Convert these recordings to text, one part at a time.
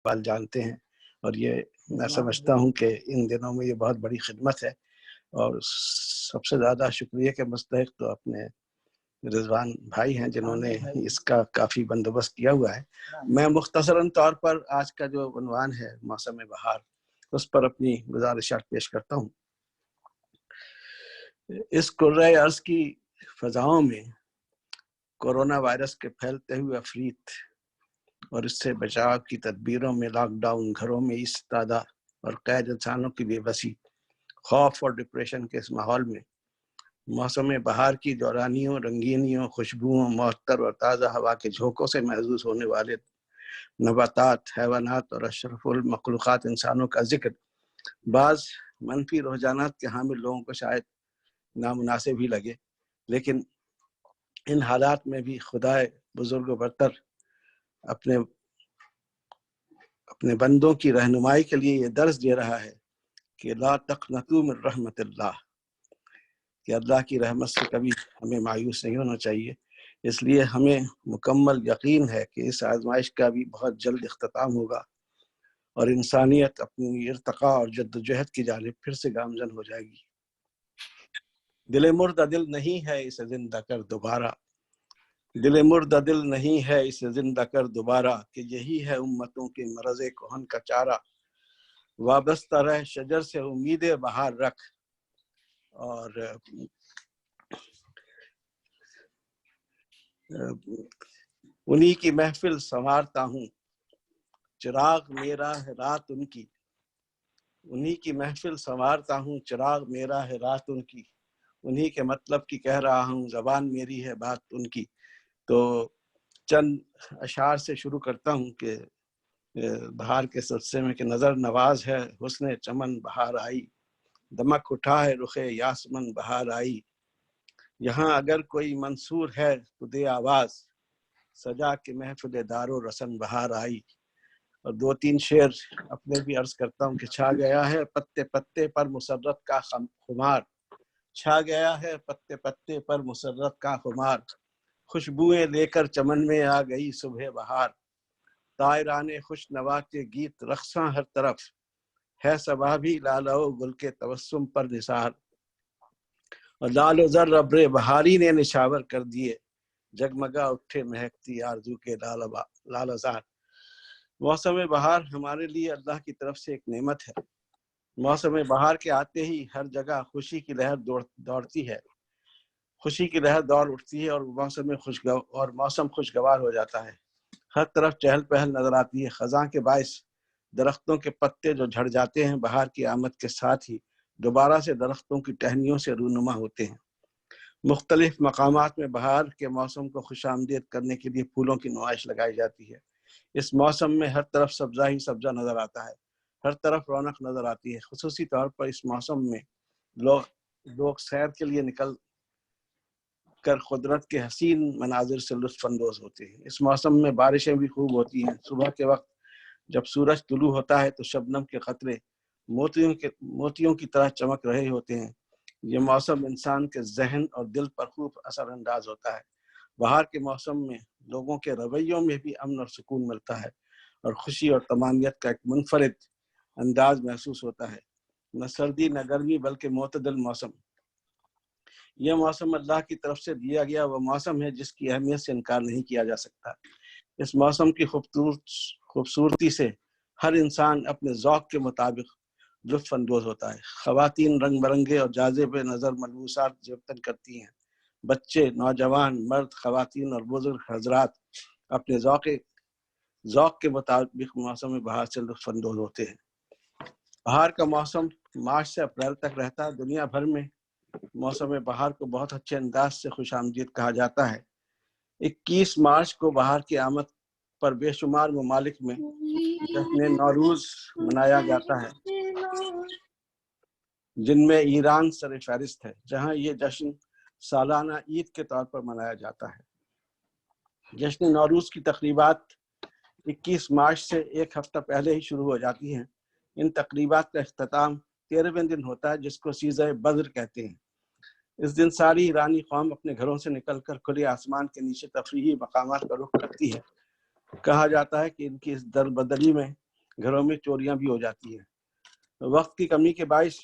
اقبال جانتے ہیں، اور یہ میں سمجھتا ہوں کہ ان دنوں میں یہ بہت بڑی خدمت ہے، اور سب سے زیادہ شکریہ کے مستحق تو اپنے رضوان بھائی ہیں جنہوں نے اس کا کافی بندوبست کیا ہوا ہے۔ میں مختصراً طور پر آج کا جو عنوان ہے موسم بہار، اس پر اپنی گزارشات پیش کرتا ہوں۔ اس کرۂ ارض کی فضاؤں میں کورونا وائرس کے پھیلتے ہوئے افریت اور اس سے بچاؤ کی تدبیروں میں لاک ڈاؤن، گھروں میں ایستادہ اور قید انسانوں کی بے بسی، خوف اور ڈپریشن کے اس ماحول میں موسم بہار کی دورانیوں، رنگینیوں، خوشبوؤں، معطر اور تازہ ہوا کے جھونکوں سے محظوظ ہونے والے نباتات، حیوانات اور اشرف المخلوقات انسانوں کا ذکر بعض منفی رجحانات کے حامل لوگوں کو شاید نامناسب ہی لگے، لیکن ان حالات میں بھی خدائے بزرگ و برتر اپنے بندوں کی رہنمائی کے لیے یہ درس دے رہا ہے کہ لا تقنطوا من رحمت اللہ، کہ اللہ کی رحمت سے کبھی ہمیں مایوس نہیں ہونا چاہیے۔ اس لیے ہمیں مکمل یقین ہے کہ اس آزمائش کا بھی بہت جلد اختتام ہوگا اور انسانیت اپنی ارتقاء اور جد و جہد کی جانب پھر سے گامزن ہو جائے گی۔ دل مردہ دل نہیں ہے اسے زندہ کر دوبارہ، دل مردہ دل نہیں ہے اسے زندہ کر دوبارہ، کہ یہی ہے امتوں کے مرض کہن کا چارہ، وابستہ رہ شجر سے امید بہار رکھ۔ اور انہی کی محفل سنوارتا ہوں، چراغ میرا ہے رات ان کی، انہی کی محفل سنوارتا ہوں، چراغ میرا ہے رات ان کی، انہی کے مطلب کی کہہ رہا ہوں، زبان میری ہے بات ان کی۔ تو چند اشعار سے شروع کرتا ہوں کہ بہار کے سلسلے میں کہ نظر نواز ہے حسن چمن بہار آئی، دمک اٹھا ہے رخ یاسمن بہار آئی، یہاں اگر کوئی منصور ہے تو دے آواز، سجا کے محفل دار و رسن بہار آئی۔ اور دو تین شعر اپنے بھی عرض کرتا ہوں کہ چھا گیا ہے پتے پتے پر مسرت کا خمار، چھا گیا ہے پتے پتے پر مسرت کا خمار، خوشبوئیں لے کر چمن میں آ گئی صبح بہار، طائران خوش نوا کے گیت رقصاں ہر طرف، ہے صبا بھی لالہ و گل کے تبسم پر نثار، اور لال و زر ابر بہاری نے نشاور کر دیے، جگمگا اٹھے مہکتی آرزو کے لال ازار۔ موسم بہار ہمارے لیے اللہ کی طرف سے ایک نعمت ہے۔ موسم بہار کے آتے ہی ہر جگہ خوشی کی لہر دوڑتی ہے، خوشی کی لہر دوڑ اٹھتی ہے، اور موسم خوشگوار ہو جاتا ہے۔ ہر طرف چہل پہل نظر آتی ہے، خزاں کے باعث درختوں کے پتے جو جھڑ جاتے ہیں بہار کی آمد کے ساتھ ہی دوبارہ سے درختوں کی ٹہنیوں سے رونما ہوتے ہیں۔ مختلف مقامات میں بہار کے موسم کو خوش آمدید کرنے کے لیے پھولوں کی نمائش لگائی جاتی ہے۔ اس موسم میں ہر طرف سبزہ ہی سبزہ نظر آتا ہے، ہر طرف رونق نظر آتی ہے۔ خصوصی طور پر اس موسم میں لوگ سیر کے لیے نکل کر قدرت کے حسین مناظر سے لطف اندوز ہوتے ہیں۔ اس موسم میں بارشیں بھی خوب ہوتی ہیں۔ صبح کے وقت جب سورج طلوع ہوتا ہے تو شبنم کے قطرے موتیوں کی طرح چمک رہے ہوتے ہیں۔ یہ موسم انسان کے ذہن اور دل پر خوب اثر انداز ہوتا ہے۔ بہار کے موسم میں لوگوں کے رویوں میں بھی امن اور سکون ملتا ہے، اور خوشی اور طمانینت کا ایک منفرد انداز محسوس ہوتا ہے۔ نہ سردی نہ گرمی بلکہ معتدل موسم۔ یہ موسم اللہ کی طرف سے دیا گیا وہ موسم ہے جس کی اہمیت سے انکار نہیں کیا جا سکتا۔ اس موسم کی خوبصورتی سے ہر انسان اپنے ذوق کے مطابق لطف اندوز ہوتا ہے۔ خواتین رنگ برنگے اور جاذب نظر ملبوسات زیبتن کرتی ہیں، بچے، نوجوان، مرد، خواتین اور بزرگ حضرات اپنے ذوق کے مطابق موسم بہار سے لطف اندوز ہوتے ہیں۔ بہار کا موسم مارچ سے اپریل تک رہتا ہے۔ دنیا بھر میں موسم بہار کو بہت اچھے انداز سے خوش آمدید کہا جاتا ہے۔ 21 مارچ کو بہار کی آمد پر بے شمار ممالک میں جشن نوروز منایا جاتا ہے، جن میں ایران سر فہرست ہے، جہاں یہ جشن سالانہ عید کے طور پر منایا جاتا ہے۔ جشن نوروز کی تقریبات 21 مارچ سے ایک ہفتہ پہلے ہی شروع ہو جاتی ہیں۔ ان تقریبات کا اختتام 13ویں دن ہوتا ہے، جس کو سیزہ بدر کہتے ہیں۔ اس دن ساری ایرانی قوم اپنے گھروں سے نکل کر کھلے آسمان کے نیچے تفریحی مقامات کا رخ کرتی ہے۔ کہا جاتا ہے کہ ان کی اس در بدری میں گھروں میں چوریاں بھی ہو جاتی ہیں. وقت کی کمی کے باعث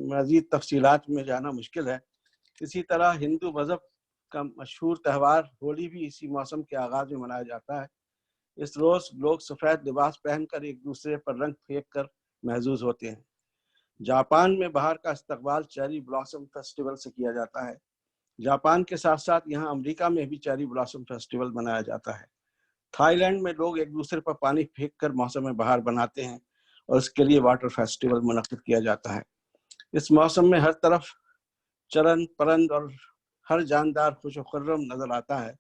مزید تفصیلات میں جانا مشکل ہے. اسی طرح ہندو مذہب کا مشہور تہوار ہولی بھی اسی موسم کے آغاز میں منایا جاتا ہے. اس روز لوگ سفید لباس پہن کر ایک دوسرے پر رنگ پھینک کر محظوظ ہوتے ہیں. جاپان میں بہار کا استقبال چیری بلاسم فیسٹیول سے کیا جاتا ہے. جاپان کے ساتھ ساتھ یہاں امریکہ میں بھی چیری بلاسم فیسٹیول منایا جاتا ہے. تھائی لینڈ میں لوگ ایک دوسرے پر پانی پھینک کر موسم بہار بناتے ہیں اور اس کے لیے واٹر فیسٹیول منعقد کیا جاتا ہے. اس موسم میں ہر طرف چرن پرند اور ہر جاندار خوش و خرم نظر آتا ہے.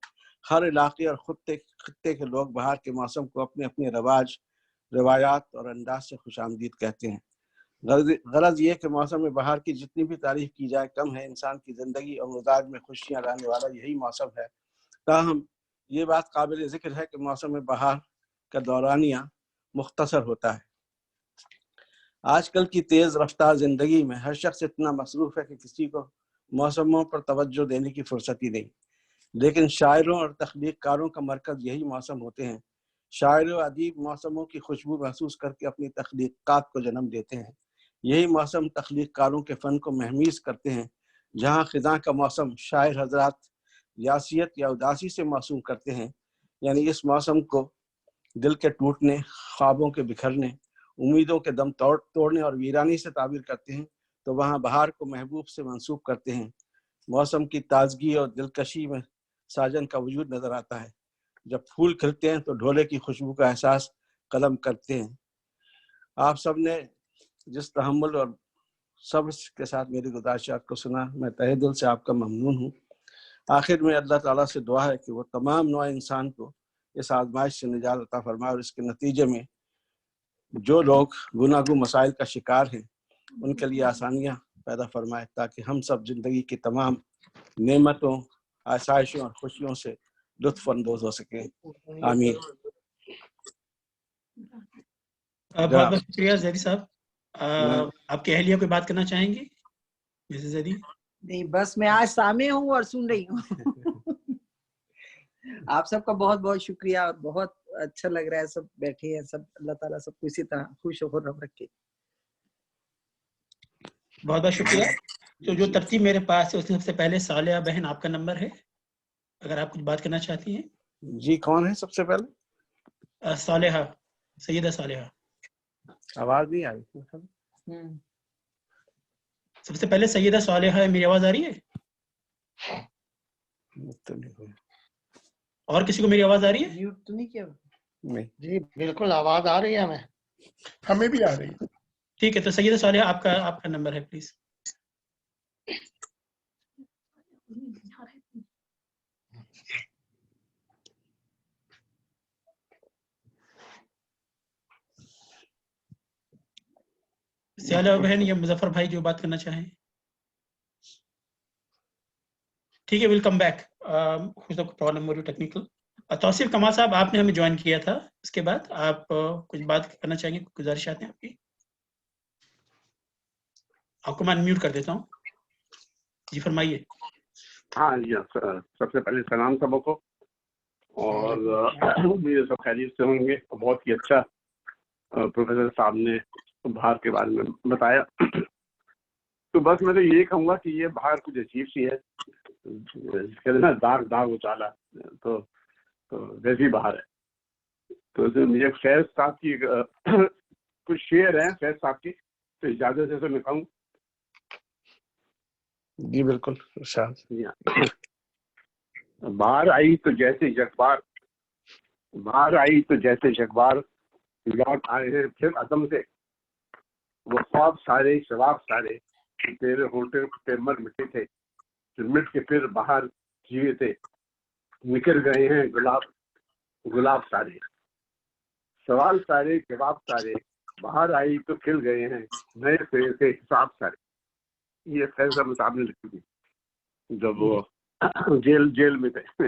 ہر علاقے اور خطے کے لوگ بہار کے موسم کو اپنے اپنے رواج، روایات اور انداز سے خوش آمدید کہتے ہیں. غرض یہ کہ موسم بہار کی جتنی بھی تعریف کی جائے کم ہے. انسان کی زندگی اور مزاج میں خوشیاں لانے والا یہی موسم ہے. تاہم یہ بات قابل ذکر ہے کہ موسم بہار کا دورانیہ مختصر ہوتا ہے. آج کل کی تیز رفتار زندگی میں ہر شخص اتنا مصروف ہے کہ کسی کو موسموں پر توجہ دینے کی فرصت ہی نہیں. لیکن شاعروں اور تخلیق کاروں کا مرکز یہی موسم ہوتے ہیں. شاعر و ادیب موسموں کی خوشبو محسوس کر کے اپنی تخلیقات کو جنم دیتے ہیں. یہی موسم تخلیق کاروں کے فن کو مہمیز کرتے ہیں. جہاں خزاں کا موسم شاعر حضرات یاسیت یا اداسی سے موسوم کرتے ہیں، یعنی اس موسم کو دل کے ٹوٹنے، خوابوں کے بکھرنے، امیدوں کے دم توڑنے اور ویرانی سے تعبیر کرتے ہیں، تو وہاں بہار کو محبوب سے منسوب کرتے ہیں. موسم کی تازگی اور دلکشی میں ساجن کا وجود نظر آتا ہے. جب پھول کھلتے ہیں تو ڈھولے کی خوشبو کا احساس قلم کرتے ہیں. آپ سب نے جس تحمل اور صبر کے ساتھ میری گزارشات کو سنا، میں تہہ دل سے آپ کا ممنون ہوں. آخر میں اللہ تعالیٰ سے دعا ہے کہ وہ تمام نوع انسان کو اس آزمائش سے نجات عطا فرمائے اور اس کے نتیجے میں جو لوگ گناہ مسائل کا شکار ہیں ان کے لیے آسانیاں پیدا فرمائے، تاکہ ہم سب زندگی کی تمام نعمتوں، آسائشوں اور خوشیوں سے لطف اندوز ہو سکیں. آمین. بہت بہت شکریہ زیدی صاحب. آپ کی اہلیہ کوئی بات کرنا چاہیں گی مسز زیدی؟ نہیں، بس میں آج سامع ہوں اور سن رہی ہوں. آپ سب کا بہت بہت شکریہ اور بہت اچھا لگ رہا ہے. سب بیٹھے ہیں سب، اللہ تعالیٰ سب کو اسی طرح خوش و خرم رکھے. بہت بہت شکریہ. تو جو ترتیب میرے پاس ہے اس میں سب سے پہلے صالحہ بہن آپ کا نمبر ہے، اگر آپ کچھ بات کرنا چاہتی ہیں. جی کون ہے سب سے پہلے؟ صالحہ، سیدہ صالحہ. آواز نہیں آ رہی. سب سے پہلے سیدہ صالحہ ہے. میری آواز آ رہی ہے؟ اور کسی کو میری آواز آ رہی ہے؟ میوٹ تو نہیں کیا؟ نہیں جی بالکل آواز آ رہی ہے، ہمیں بھی آ رہی ہے. ٹھیک ہے، تو سیدہ صالحہ آپ کا نمبر ہے پلیز. صالحہ بہن یا مظفر بھائی جو بات کرنا چاہیں. ٹھیک ہے، ویل کم بیک. پرابلم ہو رہی ٹیکنیکل. توصیف کمال صاحب آپ نے ہمیں جوائن کیا تھا، اس کے بعد آپ کچھ بات کرنا چاہیں گے، گزارشات ہیں آپ کی. آپ کو میں انمیوٹ کر دیتا ہوں. جی فرمائیے. ہاں جی، سب سے پہلے سلام سبوں کو، اور مجھے سب خیریت سے ہوں گے. بہت ہی اچھا پروفیسر صاحب نے بہار کے بارے میں بتایا. تو بس میں تو یہ کہوں گا کہ یہ بہار کچھ عجیب سی ہے، کہتے ہیں نا داغ داغ اچالا، تو ویسی بہار ہے. تو مجھے فیض صاحب کی کچھ شعر ہیں فیض صاحب کی، تو اجازت ہے تو میں کہوں. جی بالکل. باہر آئی تو جیسے یکبار، باہر آئی تو جیسے یکبار، لوٹ آئے ہیں پھر عدم سے وہ خواب سارے شباب سارے، تیرے ہونٹے پہ مر مٹے تھے جو مٹ کے پھر باہر جیے تھے. نکل گئے ہیں گلاب سارے، سوال سارے جواب سارے، باہر آئی تو کھل گئے ہیں نئے سرے سے حساب سارے. یہ فیض احمد صاحب نے لکھی تھی جب وہ جیل میں تھے.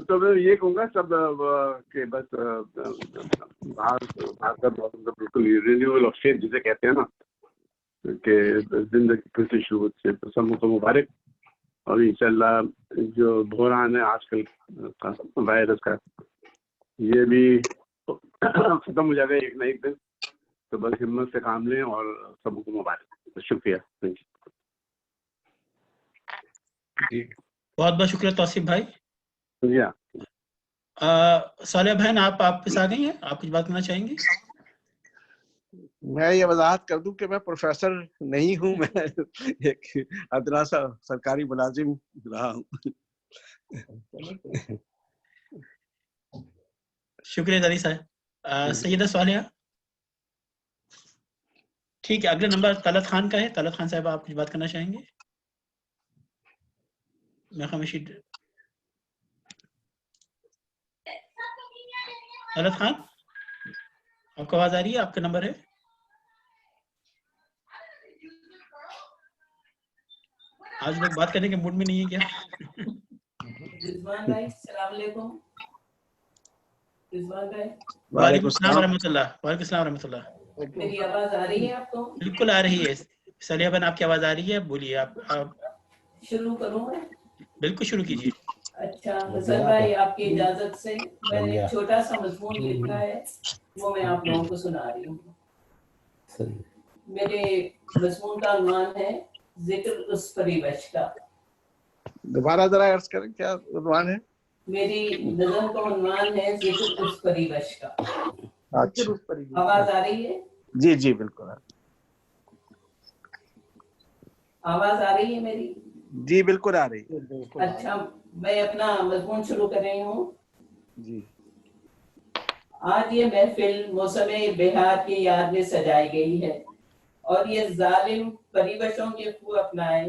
تو میں یہ کہوں گا سب کہ بس باہر کا بالکل رینیول آف فیتھ جسے کہتے ہیں نا، کہ زندگی پھر سے شروع سے سب کو مبارک. اور انشاءاللہ جو بحران ہے آج کل کا وائرس کا، یہ بھی ختم ہو جائے گا ایک نہ ایک دن, تو بس ہمت سے کام لیں اور سب کو مبارک. شکریہ. جی بہت بہت شکریہ توصیف بھائی. جی ہاں. صالح بہن آپ واپس آ گئی ہیں, آپ کچھ بات کرنا چاہیں گے؟ میں یہ وضاحت کر دوں کہ میں پروفیسر نہیں ہوں, میں ایک ادنا سا سرکاری ملازم رہا ہوں. شکریہ داری صاحب. سیدہ صالحہ. ٹھیک ہے, اگلا نمبر طلعت خان کا ہے. طلعت خان صاحب آپ کچھ بات کرنا چاہیں گے؟ میں خاموشی. طلعت خان آپ کو آواز آ رہی ہے؟ آپ کا نمبر ہے. آج لوگ بات کرنے کے موڈ میں نہیں ہے کیا؟ رضوان بھائی السلام علیکم. رضوان بھائی وعلیکم السلام ورحمۃ اللہ. وعلیکم السلام ورحمۃ اللہ. میری آواز آ رہی ہے آپ کو؟ بالکل آ رہی ہے. صالحہ بہن آپ کی آواز آ رہی ہے, بولیے. آپ شروع کروں میں؟ بالکل شروع کیجیے. اچھا حسن بھائی آپ کی اجازت سے میں نے ایک چھوٹا سا مضمون لکھا ہے, وہ میں آپ لوگوں کو سنا رہی ہوں. میرے مضمون کا عنوان ہے ذکر اس پریوش کا. دوبارہ ذرا عرض کریں کیا عنوان ہے؟ میری نظم کا عنوان ہے ذکر اس پریوش کا. اچھا, آواز آ رہی ہے؟ جی جی بالکل. آواز آ رہی ہے میری؟ جی بالکل آ رہی. اچھا میں اپنا مضمون شروع کر رہی ہوں. جی. آج یہ محفل موسم بہار کی یاد میں سجائی گئی ہے, اور یہ ظالم پریوشوں کے خو اپنائے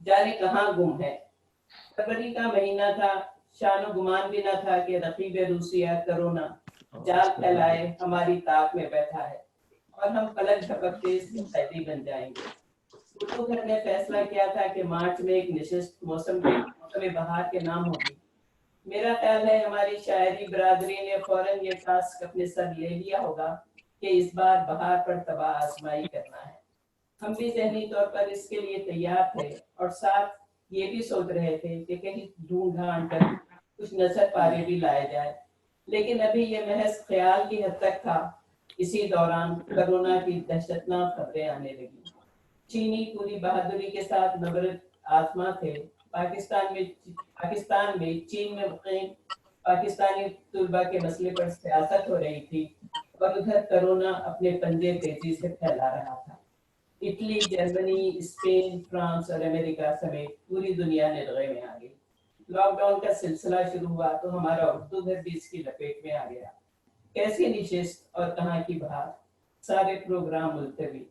جانے کہاں گم ہے. فروری کا مہینہ تھا, شان و گمان بھی نہ تھا کہ رقیب روسیہ کرونا جال پھیلائے ہماری طاق میں بیٹھا ہے, اور ہم پلک جھپکتے اس کے قیدی بن جائیں گے. اردو گھر نے فیصلہ کیا تھا کہ مارچ میں ایک نشست موسم بہار کے نام ہوگی. میرا خیال ہے ہماری شاعری برادری نے فوراً یہ ٹاسک اپنے سر لے لیا ہوگا کہ اس بار بہار پر تباہ آزمائی کرنا ہے. ہم بھی ذہنی طور پر اس کے لیے تیار تھے, اور ساتھ یہ بھی سوچ رہے تھے کہ کہیں ڈھونڈ ڈھانڈ کر کچھ نظر پارے بھی لائے جائے. لیکن ابھی یہ محض خیال کی حد تک تھا. اسی دوران کرونا کی دہشتناک خبریں آنے لگی. چینی پوری بہادری کے ساتھ نبرد آسماں تھے. پاکستان میں چین میں مقیم پاکستانی طلباء کے مسئلے پر سیاست ہو رہی تھی, اور ادھر کرونا اپنے پنجے تیزی سے پھیلا رہا تھا. اٹلی, جرمنی, اسپین, فرانس اور امریکہ سمیت پوری دنیا نلغے میں آ گئی. لاک ڈاؤن کا سلسلہ شروع ہوا تو ہمارا اردو گھر بھی اس کی لپیٹ میں آ گیا. کیسی نشست اور کہاں کی بہار, سارے پروگرام ملتوی.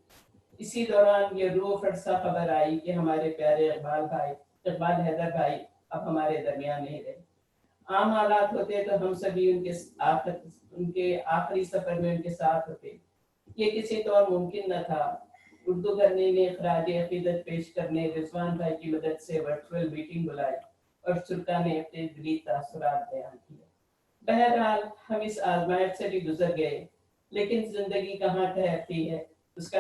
اسی دوران یہ روح فرسا خبر آئی کہ ہمارے پیارے اقبال حیدر بھائی اب ہمارے درمیان نہیں رہے. عام حالات ہوتے تو ہم سبھی ان کے آخری سفر میں ان کے ساتھ ہوتے. یہ کسی طور ممکن نہ تھا. اردو گھر نے خراج عقیدت پیش کرنے رضوان بھائی کی مدد سے ورچوئل میٹنگ بلائی, اور سلطان نے اپنے دلی تاثرات بیان کیے. بہرحال ہم اس آزمائش سے بھی گزر گئے, لیکن زندگی کہاں ٹھہرتی ہے اس کا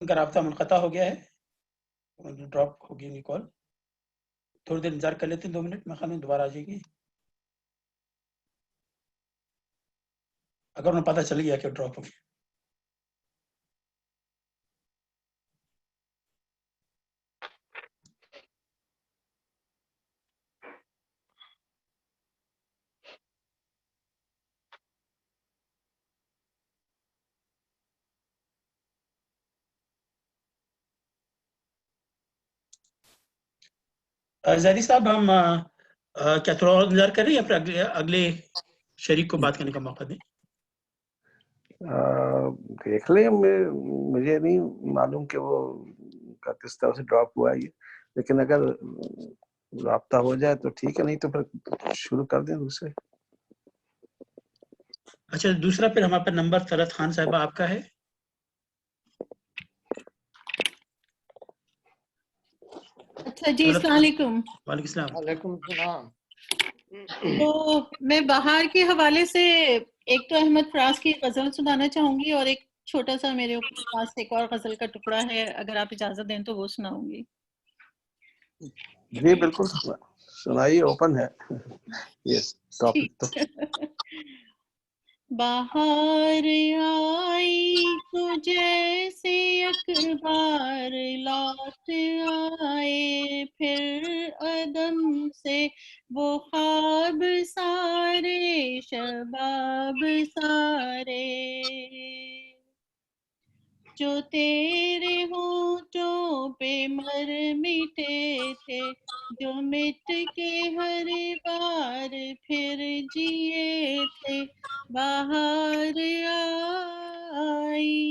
ان کا رابطہ منقطع ہو گیا ہے, ڈراپ ہو گئی کال. تھوڑی دیر انتظار کر لیتے ہیں, 2 منٹ, میں خیال دوبارہ آ جائے گی. اگر انہیں پتہ چل گیا کہ ڈراپ ہو گیا. زیدی صاحب ہم کیا تھوڑا اور انتظار کریں یا پھر اگلے شریک کو بات کرنے کا موقع دیں؟ دیکھ لیں, مجھے نہیں معلوم کہ وہ کس طرح سے ڈراپ ہوا ہے, لیکن اگر رابطہ ہو جائے تو ٹھیک ہے, نہیں تو پھر شروع کر دیں دوسرے. اچھا دوسرا پھر ہمارے پاس نمبر طلعت خان صاحبہ آپ کا ہے. اچھا جی, السلام علیکم. وعلیکم السلام. وعلیکم السلام. تو میں بہار کے حوالے سے ایک تو احمد فراز کی غزل سنانا چاہوں گی, اور ایک چھوٹا سا میرے پاس ایک اور غزل کا ٹکڑا ہے, اگر آپ اجازت دیں تو وہ سناؤں گی. جی بالکل سنائیے, اوپن ہے یہ ٹاپک تو. بہار آئی تو جیسے اخبار لوٹ آئے, پھر عدم سے وہ خواب سارے, شباب سارے, جو تیرے ہونٹوں پہ مر مٹے تھے, جو مٹ کے ہر بار پھر جیے تھے, بہار آئی.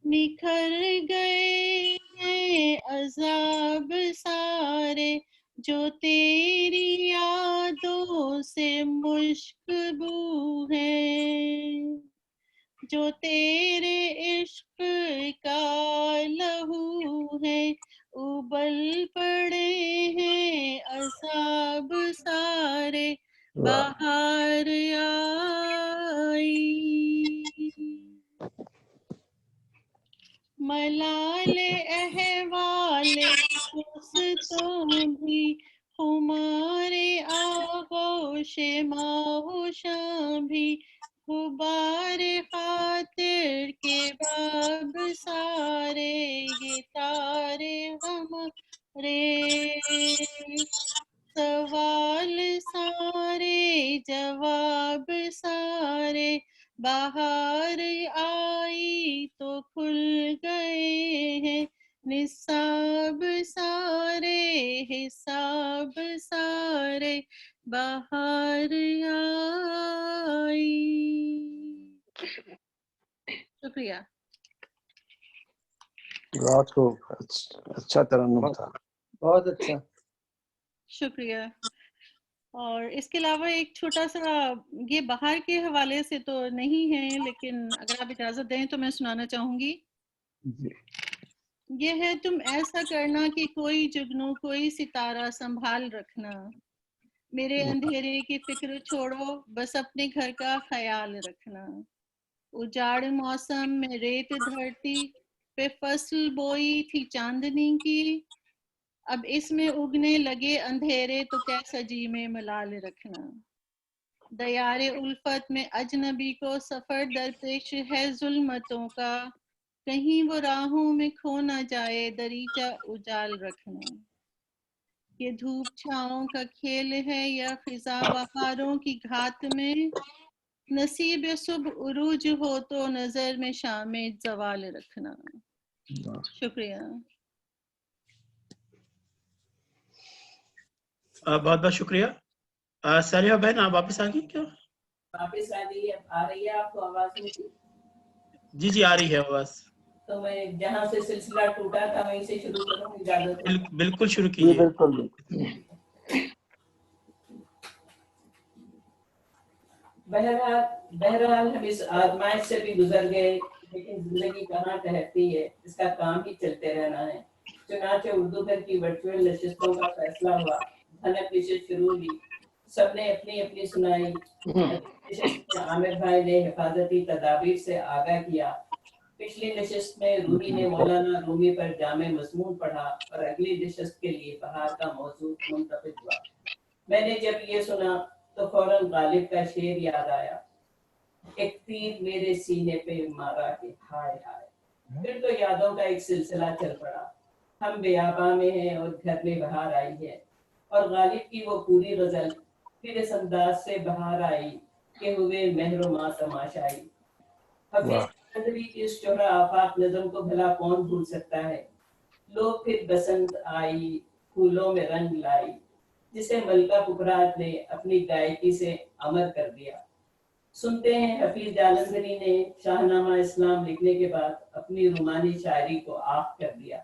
نکھر گئے ہیں عذاب سارے, جو تیری یادوں سے مشک بو ہے, جو تیرے عشق کا لہو ہے, ابل پڑے ہیں عذاب سارے, بہار آئی. ملال احوال دوستوں بھی, ہمارے آغوش ماہوشاں بھی, غبار خاطر کے باب سارے, یہ تارے ہمارے, سوال سارے جواب سارے, بہار آئی تو کھل گئے ہیں نصاب سارے, حساب سارے, بہار آئی. شکریہ. بہت خوب, اچھا ترنم تھا. بہت اچھا. شکریہ. اور اس کے علاوہ ایک چھوٹا سا, یہ بہار کے حوالے سے تو نہیں ہے, لیکن اگر آپ اجازت دیں تو میں سنانا چاہوں گی. یہ ہے تم ایسا کرنا کہ کوئی جگنو کوئی ستارہ سنبھال رکھنا, میرے اندھیرے کی فکر چھوڑو بس اپنے گھر کا خیال رکھنا. اجاڑ موسم میں ریت دھرتی پہ فصل بوئی تھی چاندنی کی, اب اس میں اگنے لگے اندھیرے تو کیسا جی میں ملال رکھنا. دیار الفت میں اجنبی کو سفر درپیش ہے ظلمتوں کا, کہیں وہ راہوں میں کھو نہ جائے دریچہ اجال رکھنا. یہ دھوپ چھاؤں کا کھیل ہے یا خزاں بہاروں کی گھات میں, نصیب صبح عروج ہو تو نظر میں شام زوال رکھنا. شکریہ. بہت بہت شکریہ. ساریہ بہن آپ واپس آ گئی کیا؟ واپس آ گئی ہے. آ رہی ہے آپ کو آواز میری؟ جی جی آ رہی ہے آواز. تو میں جہاں سے سلسلہ ٹوٹا تھا وہیں سے شروع کروں, اجازت ہے؟ بالکل شروع جی کیجیے. بالکل. بہرحال ہم اس آزمائش سے بھی گزر گئے, لیکن زندگی کہاں ٹھہرتی ہے, اس کا کام ہی چلتے رہنا ہے. چنانچہ اردو گھر کی ورچوئل نشستوں کا فیصلہ ہوا. بھنک نشست شروع ہوئی, سب نے اپنی اپنی سنائی. نشست میں عامر بھائی نے حفاظتی تدابیر سے آگاہ کیا. پچھلی نشست میں روحی نے مولانا رومی پر جامع مضمون پڑھا اور اگلی نشست کے لیے بہار کا موضوع منتخب ہوا. میں نے جب یہ سنا تو فوراً غالب کا شعر یاد آیا, ایک تیر میرے سینے پہ مارا کہ ہائے ہائے. پھر تو یادوں کا ایک سلسلہ چل پڑا. ہم بیاباں میں ہیں اور گھر میں بہار آئی ہے, اور غالب کی وہ پوری غزل پھر اس انداز سے بہار آئی کہ ہوئے مہر و ماں تماشائی. حفیظ قدری کی اس شہرا آفاق نظم کو بھلا کون بھول سکتا ہے. لو پھر بسنت آئی پھولوں میں رنگ لائی, جسے ملکہ پکرات نے اپنی گائکی سے امر کر دیا. سنتے ہیں حفیظ جالندھری نے شاہنامہ اسلام لکھنے کے بعد اپنی رومانی شاعری کو آف کر دیا,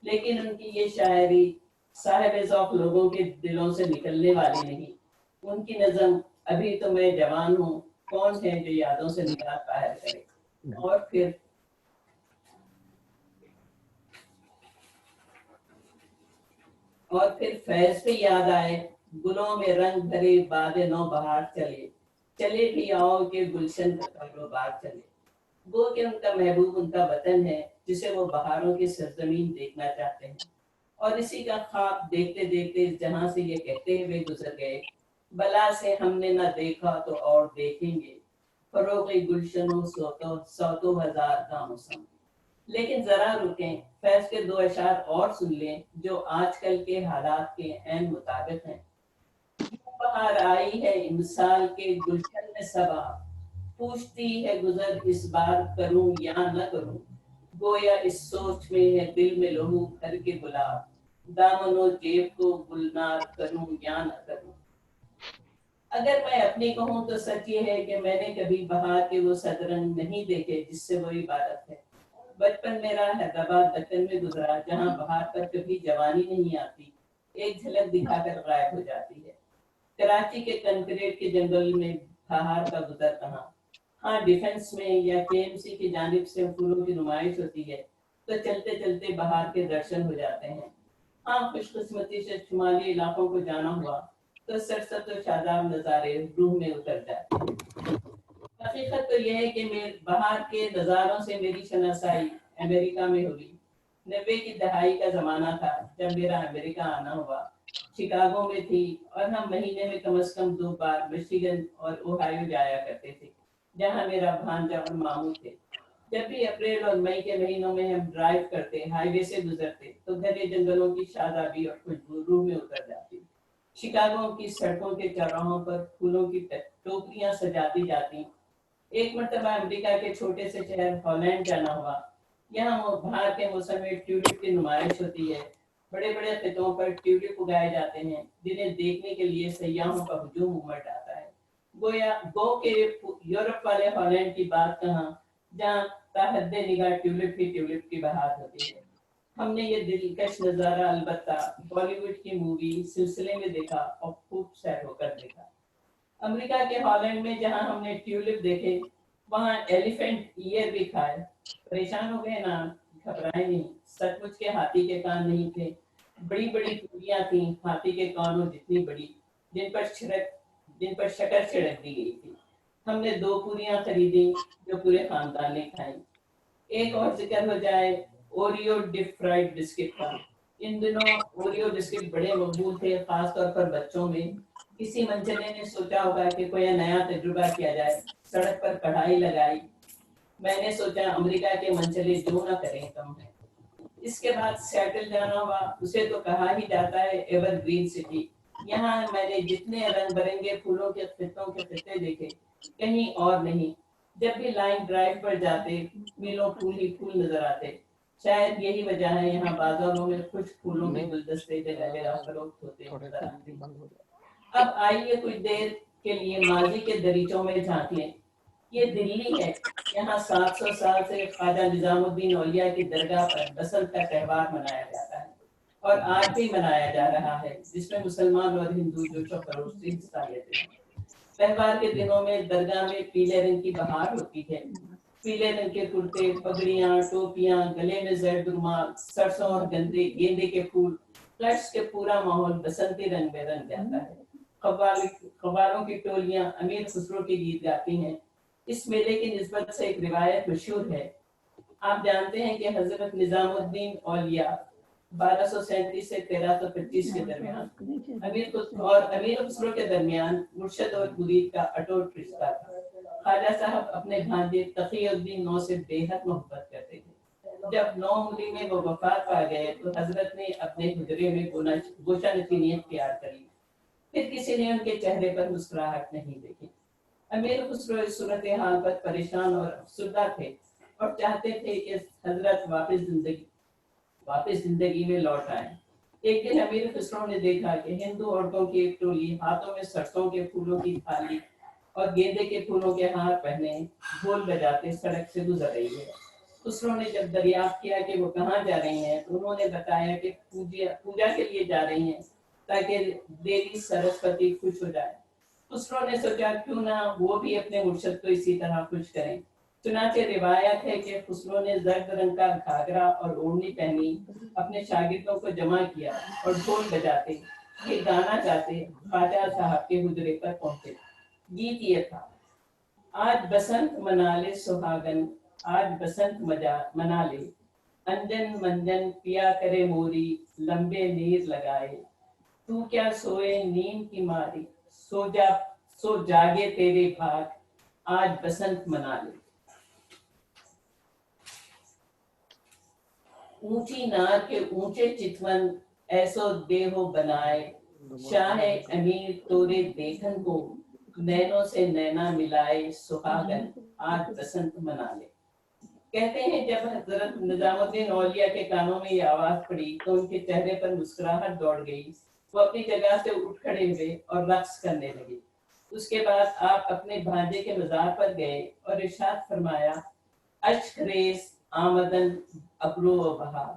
لیکن ان کی یہ شاعری صاحب ذوق لوگوں کے دلوں سے نکلنے والی نہیں. ان کی نظم ابھی تو میں جوان ہوں کون ہے جو یادوں سے نجات باہر کرے. اور پھر فیض پہ یاد آئے, گلوں میں رنگ بھرے باد نو بہار چلے, چلے بھی آؤ کہ گلشن کا کاروبار چلے. وہ کہ ان کا محبوب ان کا وطن ہے جسے وہ بہاروں کی سرزمین دیکھنا چاہتے ہیں، اور اسی کا خواب دیکھتے دیکھتے اس جہاں سے یہ کہتے ہوئے گزر گئے، بلا سے ہم نے نہ دیکھا تو اور دیکھیں گے، فروغ گلشنوں سوتو ہزار کا موسم۔ لیکن ذرا رکیں، فیض کے دو اشعار اور سن لیں جو آج کل کے حالات کے عین مطابق ہیں۔ بہار آئی ہے امسال کے گلشن میں صبا، پوچھتی ہے گزر اس بار کروں یا نہ کروں، گویا اس سوچ میں ہے دل میں لہو بھر کے گلاب، دامن و جیب کو گلنار کروں یا نہ کروں۔ اگر میں اپنی کہوں تو سچ یہ ہے کہ میں نے کبھی بہار کے وہ صدرنگ نہیں دیکھے جس سے وہ عبارت ہے۔ بچپن میرا حیدرآباد دکن میں گزرا جہاں بہار پر کبھی جوانی نہیں آتی، ایک جھلک دکھا کر غائب ہو جاتی ہے۔ کراچی کے کنکریٹ کے جنگل میں بہار کا گزر کہاں؟ ہاں، ڈیفنس میں یا کے ایم سی کی جانب سے پھولوں کی نمائش ہوتی ہے تو چلتے چلتے بہار کے درشن ہو جاتے ہیں۔ ہاں، خوش قسمتی سے شمالی علاقوں کو جانا ہوا تو سرسبز و شاداب نظارے روح میں اتر جاتے ہیں۔ حقیقت تو یہ ہے کہ بہار کے نظاروں سے میری شناسائی امریکہ میں ہوئی۔ 90 کی دہائی کا زمانہ تھا جب میرا امریکہ آنا ہوا۔ شکاگو میں تھی اور ہم مہینے میں کم از کم 2 بار مشیگن اور اوہایو جایا کرتے تھے جہاں میرا بھانجا اور ماموں تھے۔ جب بھی اپریل اور مئی کے مہینوں میں ہم ڈرائیو کرتے، ہائی وے سے گزرتے تو گھنے جنگلوں کی شادابی اور خوشبو روح میں اتر جاتی۔ شکاگو کی سڑکوں کے چوراہوں پر پھولوں کی ٹوکریاں سجاتی جاتی۔ ایک مرتبہ امریکہ کے چھوٹے سے شہر ہالینڈ جانا ہوا۔ یہاں بہار کے موسم میں ٹیولپ کی نمائش ہوتی ہے۔ بڑے بڑے خطوں پر ٹیولپ اگائے جاتے ہیں جنہیں دیکھنے کے لیے سیاحوں کا ہجوم امٹ آتا ہے۔ گو کہ یورپ والے ہالینڈ کی بات کہاں جہاں تاحد نگاہ ٹیولپ ہی ٹیولپ کی بہار ہوتی ہے۔ ہم نے یہ دلکش نظارہ البتہ بالی ووڈ کی مووی سلسلے میں دیکھا اور خوب سیر ہو کر دیکھا۔ امریکہ کے ہالینڈ میں جہاں ہم نے ٹیولپ دیکھے وہاں ایلیفینٹ ایئر بھی کھائے۔ پریشان ہو گئے نا؟ گھبرائے نہیں، سچ مچ کے ہاتھی کے کان نہیں تھے، بڑی بڑی پوریاں تھیں ہاتھی کے کانوں جتنی بڑی، جن پر شکر چھڑک دی گئی تھی۔ ہم نے 2 پوریاں خریدی جو پورے خاندان نے کھائیں۔ ایک اور ذکر ہو جائے اوریو ڈپ فرائڈ بسکٹ کا۔ ان دنوں اوریو بسکٹ بڑے مقبول تھے، خاص طور پر بچوں میں۔ کسی منچلے نے سوچا ہوگا کہ کوئی نیا تجربہ کیا جائے، سڑک پر کڑھائی لگائی۔ میں نے سوچا امریکہ کے منچلے جو نہ کریں کم ہے۔ اس کے بعد سیٹل جانا ہوا، اسے تو کہا ہی جاتا ہے ایور گرین سٹی۔ یہاں میں نے جتنے رنگ برنگے پھولوں کے خطوں کے خطے دیکھے کہیں اور نہیں۔ جب بھی لائن ڈرائیو پر جاتے میلوں پھول ہی پھول نظر آتے۔ شاید یہی وجہ ہے یہاں بازاروں میں خشک پھولوں کے گلدستے جگہ جگہ فروخت ہوتے نظر آتے۔ اب آئیے کچھ دیر کے لیے ماضی کے دریچوں میں جھانک لیں۔ یہ دلی ہے، یہاں 700 سال سے خواجہ نظام الدین اولیاء کی درگاہ پر بسنت کا تہوار منایا جاتا ہے اور آج بھی منایا جا رہا ہے، جس میں مسلمان اور ہندو جوش و خروش سے حصہ لیتے ہیں۔ تہوار کے دنوں میں درگاہ میں پیلے رنگ کی بہار ہوتی ہے۔ پیلے رنگ کے کرتے، پگڑیاں، ٹوپیاں، گلے میں زرد رومال، سرسوں اور گیندے کے پھول، فرش کے پورا ماحول بسنتی رنگ میں رنگ جاتا ہے۔ قوالوں کی ٹولیاں امیر خسرو کے گیت گاتی ہیں۔ اس میلے کی نسبت سے ایک روایت مشہور ہے۔ آپ جانتے ہیں کہ حضرت نظام الدین اولیاء 1237 سے 1325 کے درمیان امیر خسرو کے درمیان مرشد اور مرید کا اٹوٹ رشتہ تھا۔ خواجہ صاحب اپنے بھانجے تقی الدین نو سے بے حد محبت کرتے تھے۔ جب 9 عمری میں وہ وفات پا گئے تو حضرت نے اپنے حجرے میں گوشہ نشینی اختیار کری۔ پھر کسی نے ان کے چہرے پر مسکراہٹ نہیں دیکھی۔ امیر خسرو اس صورتحال پر پریشان اور افسردہ تھے اور چاہتے تھے کہ حضرت واپس زندگی میں لوٹ آئیں۔ ایک دن امیر خسرو نے دیکھا کہ ہندو عورتوں کی ایک ٹولی ہاتھوں میں سرسوں کے پھولوں کی تھالی اور گیندے کے پھولوں کے ہار پہنے ڈھول بجاتے سڑک سے گزر رہی ہے۔ خسرو نے جب دریافت کیا کہ وہ کہاں جا رہی ہیں تو انہوں نے بتایا کہ پوجا کے لیے جا رہی ہیں تاکہ دیوی سرسوتی خوش ہو جائے۔ خسرو نے سوچا کیوں نہ وہ بھی اپنے مرشد کو اسی طرح خوش کریں۔ چنانچہ روایت ہے کہ خسرو نے زرد رنگ کا گھاگرا اور اوڑھنی پہنی، اپنے شاگردوں کو جمع کیا اور ڈھول بجاتے یہ گانا گاتے خواجہ صاحب کے حجرے پر پہنچے۔ گیت یہ تھا: آج بسنت منا لے سہاگن، آج بسنت منا لے. انجن منجن پیا کرے موری لمبے نیر لگائے. تو کیا سوئے نیند کی ماری سو جاگے تیرے بھاگ آج بسنت منا لے. اونچی نار کے اونچے چتون ایسو دیہو بنائے. شاہ امیر تورے دیکھن کو نینوں سے نینا ملائے. سہاگن آج بسنت منا لے. کہتے ہیں جب حضرت نظام الدین اولیاء کے کانوں میں یہ آواز پڑی تو ان کے چہرے پر مسکراہٹ دوڑ گئی. وہ اپنی جگہ سے اٹھ کھڑے ہوئے اور رقص کرنے لگے. اس کے بعد آپ اپنے بھانجے کے مزار پر گئے اور ارشاد فرمایا اشک ریز آمدن ابرو و بہار.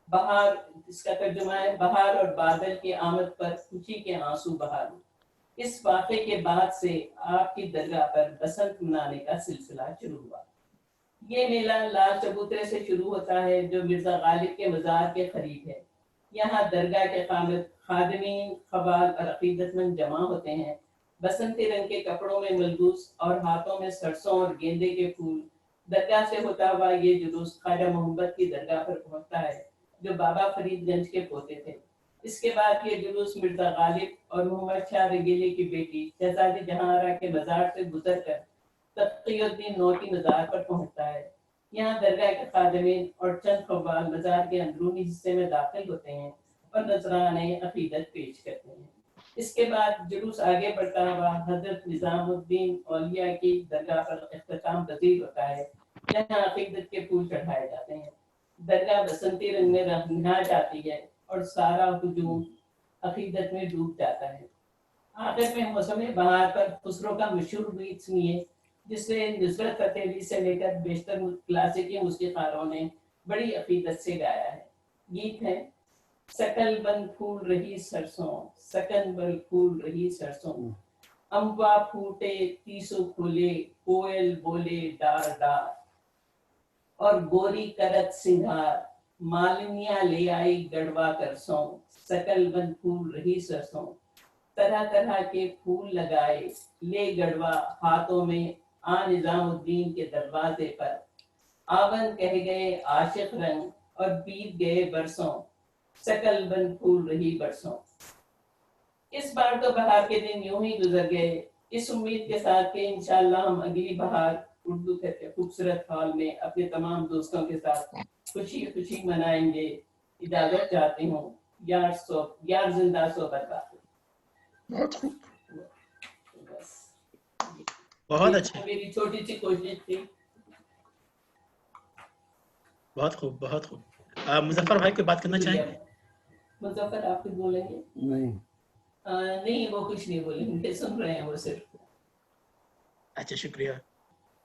بہار اس کا ترجمہ ہے بہار اور بادل کی آمد پر خوشی کے آنسو بہا دو. اس واقعے کے بعد سے آپ کی درگاہ پر بسنت منانے کا سلسلہ شروع ہوا. یہ میلہ لال چبوترے سے شروع ہوتا ہے جو مرزا غالب کے مزار کے قریب ہے. یہاں درگاہ کے خادمین خوال اور عقیدت مند جمع ہوتے ہیں. بسنتی رنگ کے کپڑوں میں ملبوس اور ہاتھوں میں سرسوں اور گیندے کے پھول. درگاہ سے ہوتا ہوا یہ جلوس خواجہ محمد کی درگاہ پر پہنچتا ہے جو بابا فرید گنج کے پوتے تھے. اس کے بعد یہ جلوس مرزا غالب اور محمد شاہ رگیلی کی بیٹی شہزادی جہاں آرا کے مزار سے گزر کر تقی الدین نو کی مزار پر پہنچتا ہے. یہاں درگاہ کے خادمین اور چند قوال مزار کے اندرونی حصے میں داخل ہوتے ہیں اور نذرانے عقیدت پیش کرتے ہیں. اس کے بعد جلوس آگے بڑھتا ہوا حضرت نظام الدین اولیاء کی درگاہ پر اختتام پذیر ہوتا ہے جہاں عقیدت کے پھول چڑھائے جاتے ہیں. درگاہ بسنتی رنگ میں رنگا جاتی ہے اور سارا ہجوم عقیدت میں ڈوب جاتا ہے. آخر میں موسم بہار پر خسرو کا مشہور گیت سنیے جس سے نصرت فتح علی سے لے کر بیشتر کلاسیکی موسیقاروں نے بڑی عقیدت سے گایا ہے. گیت ہے سکل بند پھول رہی سرسوں سکن بل پھول رہی سرسوں. اموا پھوٹے تیسو کھولے کوئل بولے ڈار ڈار. اور گوری کرت سنگھار مالنیاں لے آئی گڑوا کرسوں. سکل بند پھول رہی سرسوں. طرح طرح کے پھول لگائے لے گڑوا ہاتھوں میں آ نظام الدین کے دروازے پر. آون کہہ گئے عاشق رنگ اور بیت گئے برسوں. سکل بند پھول رہی برسوں. اس بار تو بہار کے دن یوں ہی گزر گئے اس امید کے ساتھ کہ انشاءاللہ ہم اگلی بہار اردو کے خوبصورت ہال میں اپنے تمام دوستوں کے ساتھ خوشی خوشی منائیں گے. اجازت چاہتی ہوں. یار زندہ صحبت بات. بہت خوب. بہت اچھا. میری چھوٹی سی کوشش تھی. بہت خوب بہت خوب. مظفر بھائی کوئی بات کرنا چاہیں گے؟ مظفر آپ کچھ بولیں گے؟ نہیں وہ کچھ نہیں بولیں گے سن رہے ہیں وہ صرف. اچھا شکریہ.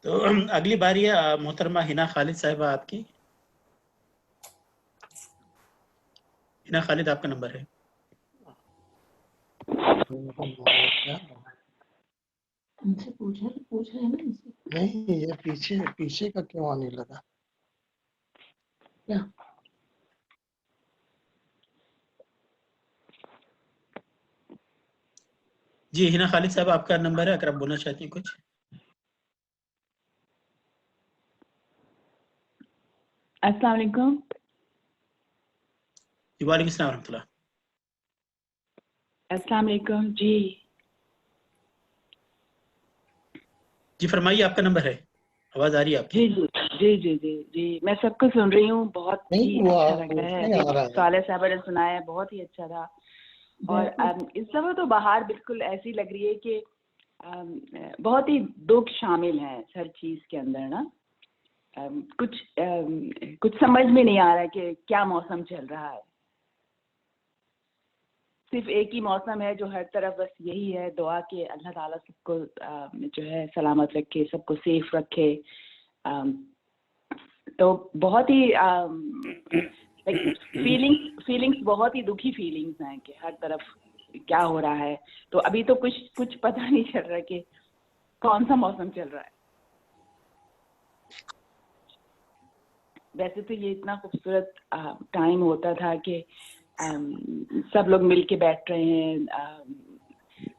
تو اگلی باری ہے محترمہ ہنا خالد صاحبہ آپ کی. ہنا خالد آپ کا نمبر ہے. نہیں یہ پیچھے کا کیوں آنے لگا؟ جی ہنا خالد صاحب آپ کا نمبر ہے اگر آپ بولنا چاہتی ہیں کچھ. السلام علیکم. جی وعلیکم السلام ورحمۃ اللہ. السلام علیکم. جی فرمائیے آپ کا نمبر ہے. آواز آ رہی ہے آپ کی؟ جی میں سب کو سن رہی ہوں. بہت ہی اچھا لگ رہا ہے. صالح صاحبہ نے سنایا بہت ہی اچھا تھا. اور اس دفعہ تو بہار بالکل ایسی لگ رہی ہے کہ بہت ہی دکھ شامل ہے ہر چیز کے اندر نا. کچھ سمجھ میں نہیں آ رہا ہے کہ کیا موسم چل رہا ہے. صرف ایک ہی موسم ہے جو ہر طرف بس یہی ہے دعا کہ اللہ تعالیٰ سب کو جو ہے سلامت رکھے, سب کو سیف رکھے. تو بہت ہی فیلنگس بہت ہی دکھی فیلنگس ہیں کہ ہر طرف کیا ہو رہا ہے. تو ابھی تو کچھ پتہ نہیں چل رہا کہ کون سا موسم چل رہا ہے. ویسے تو یہ اتنا خوبصورت ٹائم ہوتا تھا کہ سب لوگ مل کے بیٹھ رہے ہیں,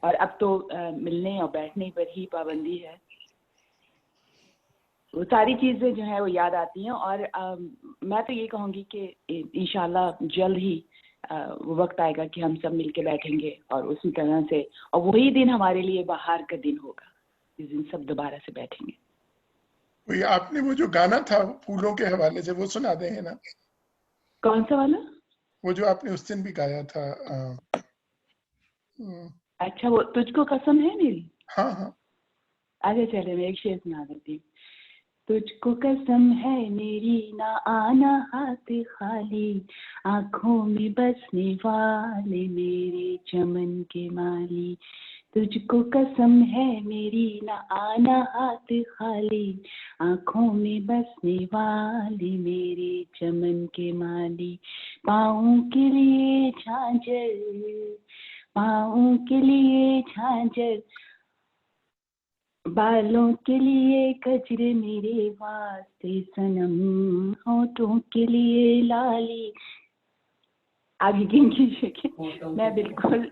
اور اب تو ملنے اور بیٹھنے پر ہی پابندی ہے. وہ ساری چیزیں جو ہیں وہ یاد آتی ہیں. اور میں تو یہ کہوں گی کہ انشاءاللہ جلد ہی وہ وقت آئے گا کہ ہم سب مل کے بیٹھیں گے اور اسی طرح سے, اور وہی دن ہمارے لیے بہار کا دن ہوگا, اس دن سب دوبارہ سے بیٹھیں گے. وہی آپ نے وہ جو گانا تھا پھولوں کے حوالے سے وہ سنا دیں گے نا؟ کون سا والا؟ وہ جو آپ نے اس دن بھی گایا تھا. اچھا, وہ تجھ کو قسم ہے میری. ہاں ہاں, اچھا چلے میں ایک شعر سنا دیتی ہوں. تجھ کو قسم ہے میری نہ آنا ہاتھ خالی, آنکھوں میں بسنے والے میرے چمن کے مالی. تجھ کو قسم ہے میری نہ آنا ہاتھ خالی, آنکھوں میں بسنے والے میرے چمن کے مالی. پاؤں کے لیے جھانجھر, پاؤں کے لیے جھانجھر, بالوں کے لیے گجرے میرے واسطے صنم, ہونٹوں کے لیے لالی. آگے کن کی میں بالکل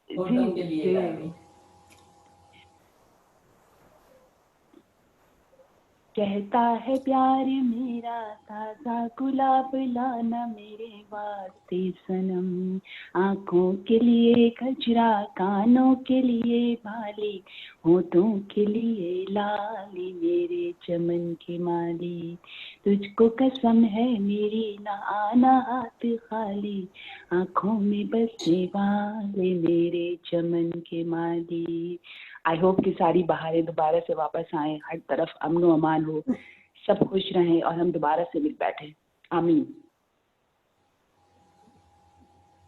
جی. کہتا ہے پیار میرا تازہ گلاب لانا میرے واسطے صنم, آنکھوں کے لیے گجرا, کانوں کے لیے بالی, ہونٹوں کے لیے لالی میرے چمن کے مالی. تجھ کو قسم ہے میری نہ آنا ہاتھ خالی, آنکھوں میں بسنے والے میرے چمن کے مالی. آئی ہوپ کہ ساری بہاریں دوبارہ سے واپس آئیں, ہر طرف امن و امان ہو, سب خوش رہیں اور ہم دوبارہ سے مل بیٹھیں. آمین.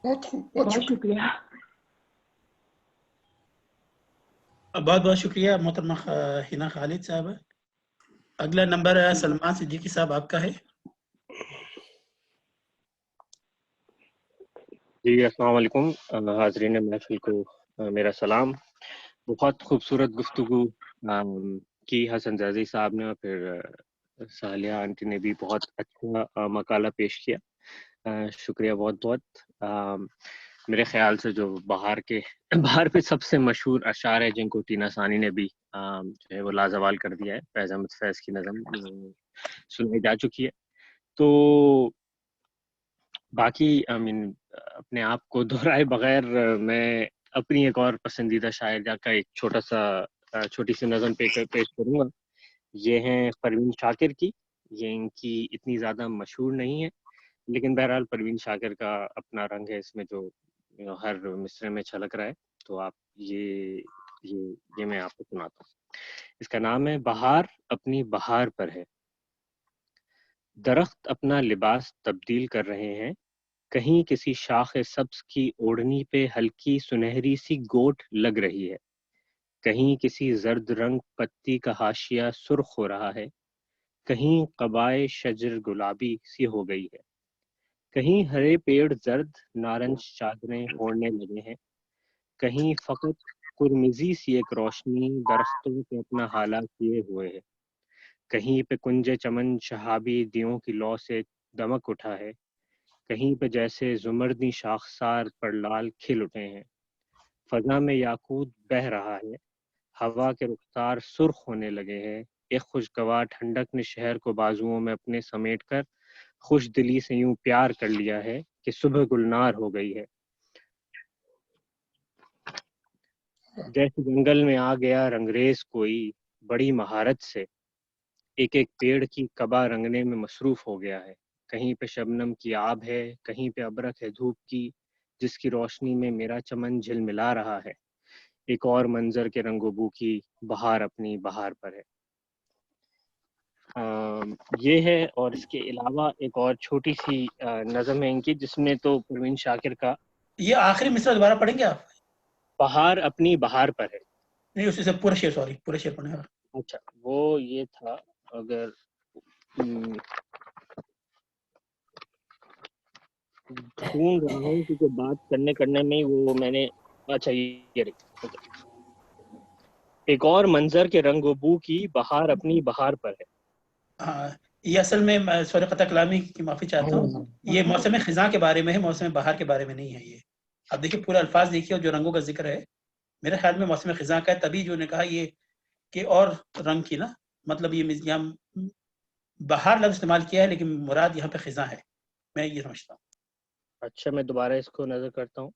بہت شکریہ. بہت بہت شکریہ محترمہ ہنا خالد صاحب. اگلا نمبر سلمان صدیقی صاحب آپ کا ہے. جی السلام علیکم حاضرین محفل کو میرا سلام. بہت خوبصورت گفتگو کی حسن زازی صاحب نے, اور پھر سالیہ آنٹی نے بھی بہت اچھا مقالہ پیش کیا. شکریہ بہت بہت. میرے خیال سے جو بہار پہ سب سے مشہور اشعار ہے جن کو ٹینا ثانی نے بھی جو ہے وہ لازوال کر دیا ہے, فیض احمد فیض کی نظم سنائی جا چکی ہے. تو باقی اپنے آپ کو دہرائے بغیر میں اپنی ایک اور پسندیدہ شاعر کا ایک چھوٹی سی نظم پیش کروں گا. یہ ہیں پروین شاکر کی. یہ ان کی اتنی زیادہ مشہور نہیں ہے, لیکن بہرحال پروین شاکر کا اپنا رنگ ہے اس میں جو ہر مصرے میں چھلک رہا ہے. تو آپ یہ میں آپ کو سناتا ہوں. اس کا نام ہے بہار اپنی بہار پر ہے. درخت اپنا لباس تبدیل کر رہے ہیں, کہیں کسی شاخ سبز کی اوڑھنی پہ ہلکی سنہری سی گوٹ لگ رہی ہے, کہیں کسی زرد رنگ پتی کا حاشیہ سرخ ہو رہا ہے, کہیں قبائے شجر گلابی سی ہو گئی ہے, کہیں ہرے پیڑ زرد نارنج چادریں اوڑھنے لگے ہیں, کہیں فقط قرمزی سی ایک روشنی درختوں پہ اپنا حالہ کیے ہوئے ہے, کہیں پہ کنج چمن شہابی دیوں کی لو سے دمک اٹھا ہے, کہیں پہ جیسے زمردی شاخسار پر لال کھل اٹھے ہیں. فضا میں یاقوت بہہ رہا ہے, ہوا کے رخسار سرخ ہونے لگے ہیں, ایک خوشگوار ٹھنڈک نے شہر کو بازوؤں میں اپنے سمیٹ کر خوش دلی سے یوں پیار کر لیا ہے کہ صبح گلنار ہو گئی ہے. جیسے جنگل میں آ گیا رنگریز کوئی بڑی مہارت سے, ایک ایک پیڑ کی کبا رنگنے میں مصروف ہو گیا ہے, کہیں پہ شبنم کی آب ہے, کہیں پہ ابرق ہے دھوپ کی جس کی روشنی میں میرا چمن جھلملا رہا ہے, ایک اور منظر کے رنگ و بو کی بہار اپنی بہار پر ہے. یہ ہے, اور اس کے علاوہ ایک اور چھوٹی سی نظم ہے ان کی جس میں تو پروین شاکر کا یہ آخری مصرع دوبارہ پڑھیں گے آپ؟ بہار اپنی بہار پر ہے. نہیں اس سے پورا شعر, پورا شعر پڑھیں گے. اچھا وہ یہ تھا, اگر ڈھونڈ رہا ہوں کیونکہ بات کرنے میں وہ میں نے اچھا یہ ایک اور منظر کے رنگ و بو کی بہار اپنی بہار پر ہے. ہاں یہ اصل میں سورہ قطع کلامی کی معافی چاہتا ہوں, یہ موسم خزاں کے بارے میں ہے, موسم بہار کے بارے میں نہیں ہے. یہ اب دیکھیے پورے الفاظ دیکھیے, اور جو رنگوں کا ذکر ہے میرے خیال میں موسم خزاں کا ہے, تبھی جو نے کہا یہ کہ اور رنگ کی نا مطلب یہ یہاں بہار لفظ استعمال کیا ہے لیکن مراد یہاں پہ خزاں ہے، میں یہ سمجھتا ہوں. اچھا میں دوبارہ اس کو نظر کرتا ہوں.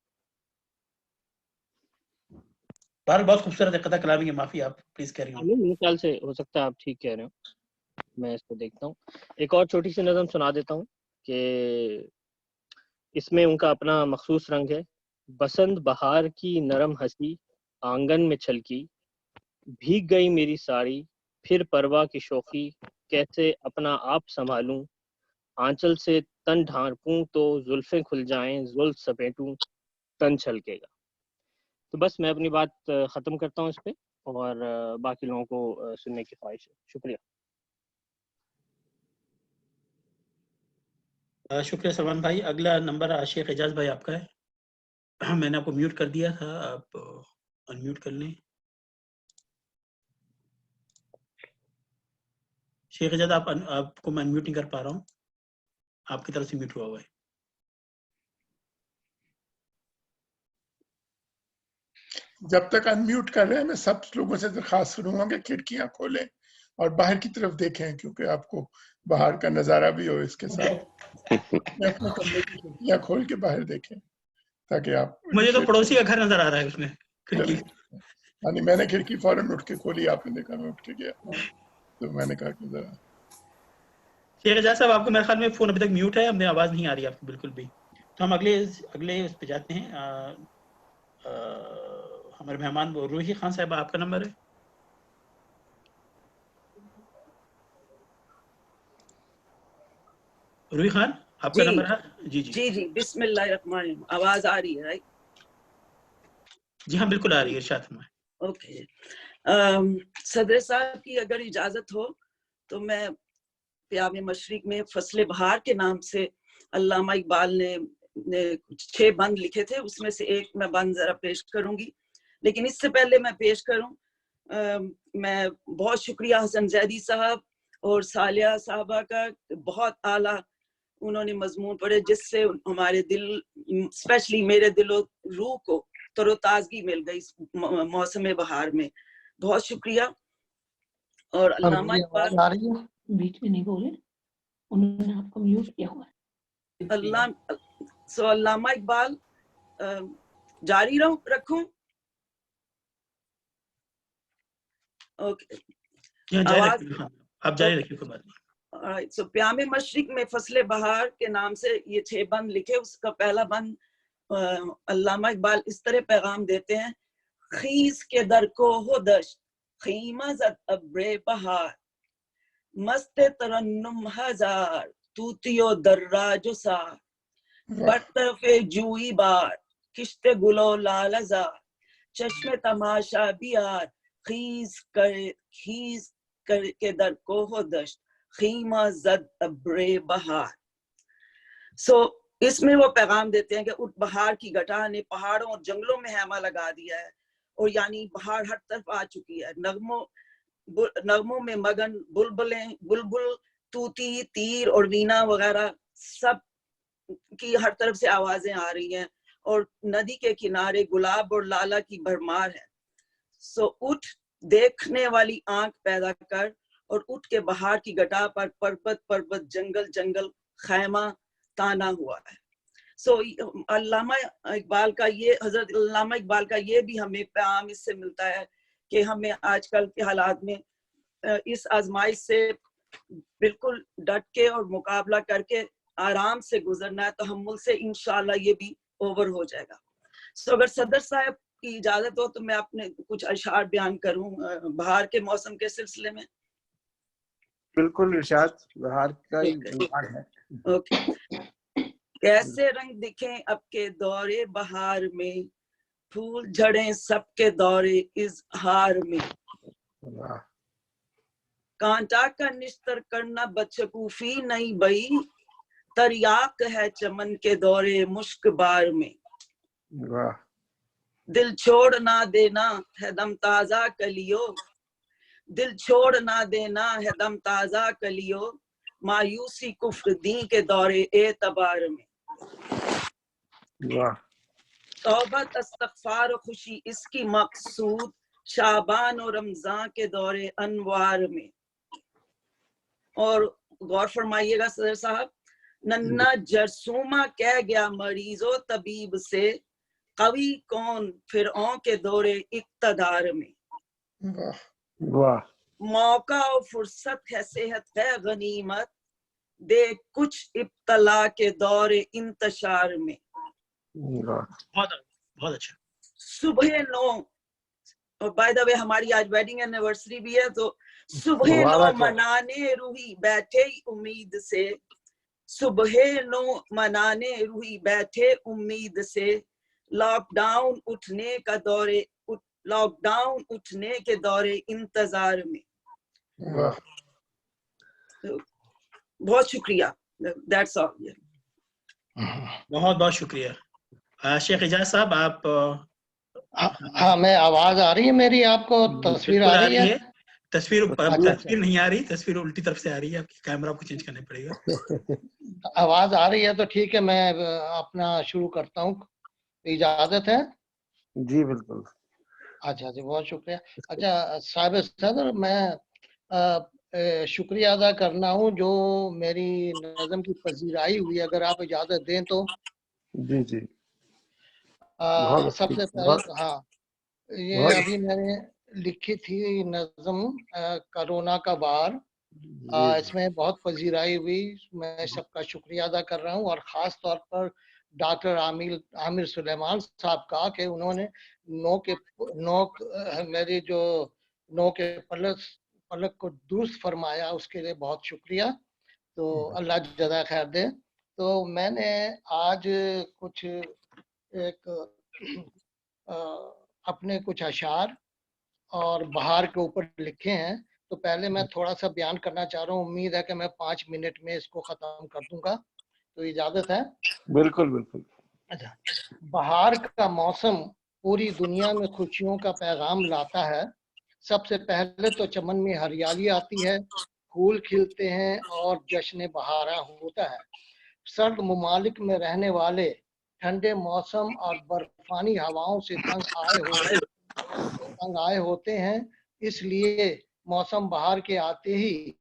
بہرحال بہت خوبصورت ہے، قطع کلامی ہے، معافی آپ پلیز کہہ رہی ہوں. میرے خیال سے ہو سکتا ہے آپ ٹھیک کہہ رہے ہو، میں اس کو دیکھتا ہوں. ایک اور چھوٹی سی نظم سنا دیتا ہوں کہ اس میں ان کا اپنا مخصوص رنگ ہے. بسنت بہار کی نرم ہنسی آنگن میں چھلکی، بھیگ گئی میری ساڑی پھر پروا کی شوخی، کیسے اپنا آپ سنبھالوں، آنچل سے تن ڈھانپوں تو زلفیں کھل جائیں، زلف سمیٹوں تن چھلکے گا. تو بس میں اپنی بات ختم کرتا ہوں اس پہ، اور باقی لوگوں کو سننے کی خواہش ہے. شکریہ. شکریہ سلمان بھائی. اگلا نمبر شیخ اعجاز بھائی آپ کا ہے. میں نے آپ کو میوٹ کر دیا تھا، آپ ان میوٹ کر لیں. شیخ اعجاز آپ کو میں ان میوٹ نہیں کر پا رہا ہوں، آپ کی طرف سے میوٹ ہوا ہوا ہے. جب تک انمیوٹ کر رہے ہیں میں سب لوگوں سے درخواست کروں گا کہ کھڑکیاں کھولیں اور باہر کی طرف دیکھیں، کیونکہ آپ کو باہر کا نظارہ بھی ہو اس کے ساتھ. اپنے کمرے کی کھڑکیاں کھول کے باہر دیکھیں تاکہ آپ. مجھے تو پڑوسی کا گھر نظر آ رہا ہے اس میں کھڑکی. یعنی میں نے کھڑکی فوراً اٹھ کے کھولی، آپ نے دیکھا میں اٹھ کے گیا تو میں نے کہا کہ ذرا. شیخ اعجاز صاحب آپ کو میرے خیال میں فون ابھی تک میوٹ ہے، ہمیں آواز نہیں آ رہی ہے آپ کو بالکل بھی. تو ہم اگلے اس پہ جاتے ہیں. ہمارے مہمان روحی خان صاحب آپ کا نمبر ہے. روحی خان آپ کا نمبر ہے. جی جی جی جی بسم اللہ الرحمن الرحیم. آواز آ رہی ہے رائٹ؟ جی ہاں بالکل آ رہی ہے، ارشاد فرمائیں. اوکے. صدر صاحب کی اگر اجازت ہو تو میں پیام مشرق میں فصل بہار کے نام سے علامہ اقبال نے 6 بند لکھے تھے، اس میں سے ایک میں بند ذرا پیش کروں گی. لیکن اس سے پہلے میں پیش کروں، میں بہت شکریہ حسن زیدی صاحب اور صالحہ صاحبہ کا. بہت اعلیٰ انہوں نے مضمون پڑھے جس سے ہمارے دل، اسپیشلی میرے دل و روح کو تر و تازگی مل گئی موسم بہار میں. بہت شکریہ. اور علامہ اقبال بیچ میں نہیں بولے، انہوں نے آپ کو میوٹ کیا ہوا ہے. علامہ اقبال جاری رکھوں؟ اوکے آپ جاری رکھیے کوئی بات نہیں. سو پیام مشرق میں فصل بہار کے نام سے یہ 6 بند لکھے. اس کا پہلا بند علامہ اقبال اس طرح پیغام دیتے ہیں: خیز کے در کو ہو دشت خیمہ زد ابر بہار، مست ترنم ہزار توتیو دراج و سار، برطرف جوئی بار کشت گلو لال ہزار، چشم تماشا بیار خیز کے در کو ہو دشت خیمہ زد ابر بہار. سو اس میں وہ پیغام دیتے ہیں کہ اس بہار کی گٹا نے پہاڑوں اور جنگلوں میں خیمہ لگا دیا ہے، اور یعنی بہار ہر طرف آ چکی ہے. نغموں میں مگن بلبل، توتی، تیر اور وینا وغیرہ سب کی ہر طرف سے آوازیں آ رہی ہیں، اور ندی کے کنارے گلاب اور لالا کی بھرمار ہے. سو اٹھ دیکھنے والی آنکھ پیدا کر اور اٹھ کے بہار کی گٹا پر پربت جنگل جنگل خیمہ تانا ہوا ہے. سو علامہ اقبال کا یہ، حضرت علامہ اقبال کا یہ بھی ہمیں پیغام اس سے ملتا ہے کہ ہمیں آج کل کے حالات میں اس آزمائش سے بالکل ڈٹ کے اور مقابلہ کر کے آرام سے گزرنا ہے. تحمل سے انشاءاللہ یہ بھی اوور ہو جائے گا. سو اگر صدر صاحب کی اجازت ہو تو میں اپنے کچھ اشعار بیان کروں بہار کے موسم کے سلسلے میں. بالکل ارشاد، بہار کا ہی عنوان ہے. اوکے. کیسے رنگ دکھیں اب کے دورے بہار میں، پھول جھڑیں سب کے دورے اظہار میں، کانٹا کا نشتر کرنا بدشگوفی نہیں بئی، تریاق ہے چمن کے دورے مشک بار میں، دل چھوڑ نہ دینا ہے دم تازہ کلیو، دل چھوڑ نہ دینا ہے دم تازہ کلیو، مایوسی کفر دین کے دورے اعتبار میں، توبت استغفار و خوشی اس کی مقصود، شعبان و رمضان کے دورے انوار میں، اور غور فرمائیے گا صدر صاحب، ننا جرسوما کہہ گیا مریض و طبیب سے، قوی کون فرعون کے دور اقتدار میں، واہ، موقع و فرصت ہے صحت ہے غنیمت، دے کچھ ابتلا کے دور انتشار میں، بہت اچھا. صبح 9، اور بائی دا وے ہماری آج ویڈنگ اینیورسری بھی ہے، تو صبح 9 منانے روحی بیٹھے امید سے، صبح 9 منانے روحی بیٹھے امید سے، لاک ڈاؤن اٹھنے کا دور، لاک ڈاؤن اٹھنے کے دور انتظار میں. بہت شکریہ. That's all. بہت بہت شکریہ. شیخ اعجاز صاحب آپ. ہاں میں آواز آ رہی ہے میری؟ آپ کو تصویر آ رہی ہے؟ تصویر نہیں آ رہی، تصویر الٹی طرف سے آ رہی ہے، آپ کی کیمرہ کو چینج کرنا پڑے گا. آواز آ رہی ہے تو ٹھیک ہے، میں اپنا شروع کرتا ہوں، اجازت ہے؟ جی بالکل. اچھا جی، بہت شکریہ. اچھا صاحب صدر، میں شکریہ ادا کرنا ہوں جو میری نظم کی پذیرائی ہوئی، اگر آپ اجازت دیں تو. جی جی. سب سے پہلے ہاں، یہ ابھی میں نے لکھی تھی نظم کرونا کا بار، اس میں بہت پذیرائی ہوئی، میں سب کا شکریہ ادا کر رہا ہوں، اور خاص طور پر ڈاکٹر عامر سلیمان صاحب کا کہ انہوں نے میری جو نو کے پلک کو درست فرمایا، اس کے لیے بہت شکریہ. تو اللہ جزائے خیر دے. تو میں نے آج کچھ ایک اپنے کچھ اشعار اور بہار کے اوپر لکھے ہیں، تو پہلے میں تھوڑا سا بیان کرنا چاہ رہا ہوں. امید ہے کہ میں 5 منٹ میں اس کو ختم کر دوں گا، تو اجازت ہے؟ بالکل بالکل. اچھا. بہار کا موسم پوری دنیا میں خوشیوں کا پیغام لاتا ہے. سب سے پہلے تو چمن میں ہریالی آتی ہے، پھول کھلتے ہیں اور جشن بہارا ہوتا ہے. سرد ممالک میں رہنے والے ٹھنڈے موسم اور برفانی ہواؤں سے تنگ آئے ہوتے ہیں، اس لیے موسم بہار کے آتے ہی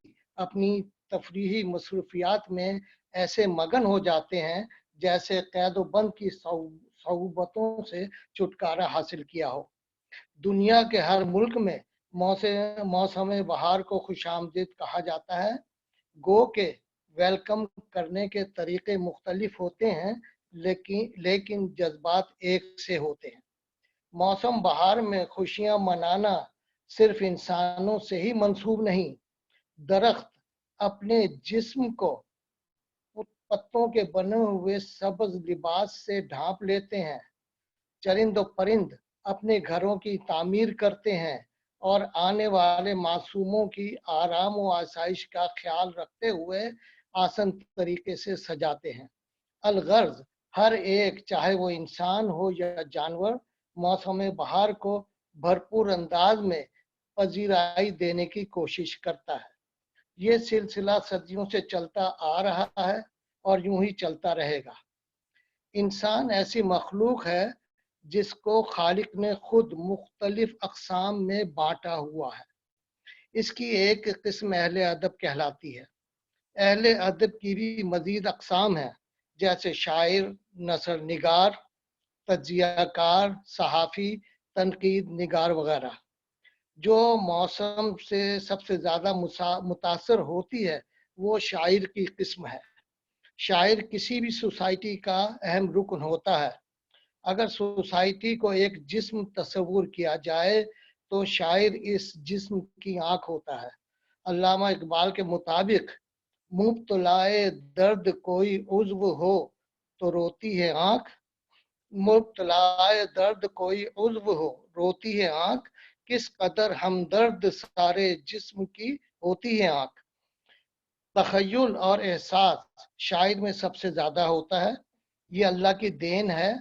اپنی تفریحی مصروفیات میں ایسے مگن ہو جاتے ہیں جیسے قید و بند کی صعوبتوں سے چھٹکارا حاصل کیا ہو. دنیا کے ہر ملک میں موسم بہار کو خوش آمدید کہا جاتا ہے. گو کہ ویلکم کرنے کے طریقے مختلف ہوتے ہیں، لیکن جذبات ایک سے ہوتے ہیں. موسم بہار میں خوشیاں منانا صرف انسانوں سے ہی منسوب نہیں. درخت اپنے جسم کو پتوں کے بنے ہوئے سبز لباس سے ڈھانپ لیتے ہیں. چرند و پرند اپنے گھروں کی تعمیر کرتے ہیں اور آنے والے معصوموں کی آرام و آسائش کا خیال رکھتے ہوئے آسن طریقے سے سجاتے ہیں. الغرض ہر ایک، چاہے وہ انسان ہو یا جانور، موسم بہار کو بھرپور انداز میں پذیرائی دینے کی کوشش کرتا ہے. یہ سلسلہ صدیوں سے چلتا آ رہا ہے اور یوں ہی چلتا رہے گا. انسان ایسی مخلوق ہے جس کو خالق نے خود مختلف اقسام میں بانٹا ہوا ہے. اس کی ایک قسم اہل ادب کہلاتی ہے. اہل ادب کی بھی مزید اقسام ہیں، جیسے شاعر، نثر نگار، تجزیہ کار، صحافی، تنقید نگار وغیرہ. جو موسم سے سب سے زیادہ متاثر ہوتی ہے وہ شاعر کی قسم ہے. شاعر کسی بھی سوسائٹی کا اہم رکن ہوتا ہے. اگر سوسائٹی کو ایک جسم تصور کیا جائے تو شاعر اس جسم کی آنکھ ہوتا ہے. علامہ اقبال کے مطابق مبتلائے درد کوئی عضو ہو تو روتی ہے آنکھ، مبتلائے درد کوئی عضو ہو روتی ہے آنکھ، کس قدر ہمدرد سارے جسم کی ہوتی ہے آنکھ. تخیل اور احساس شاعر میں سب سے زیادہ ہوتا ہے. یہ اللہ کی دین ہے،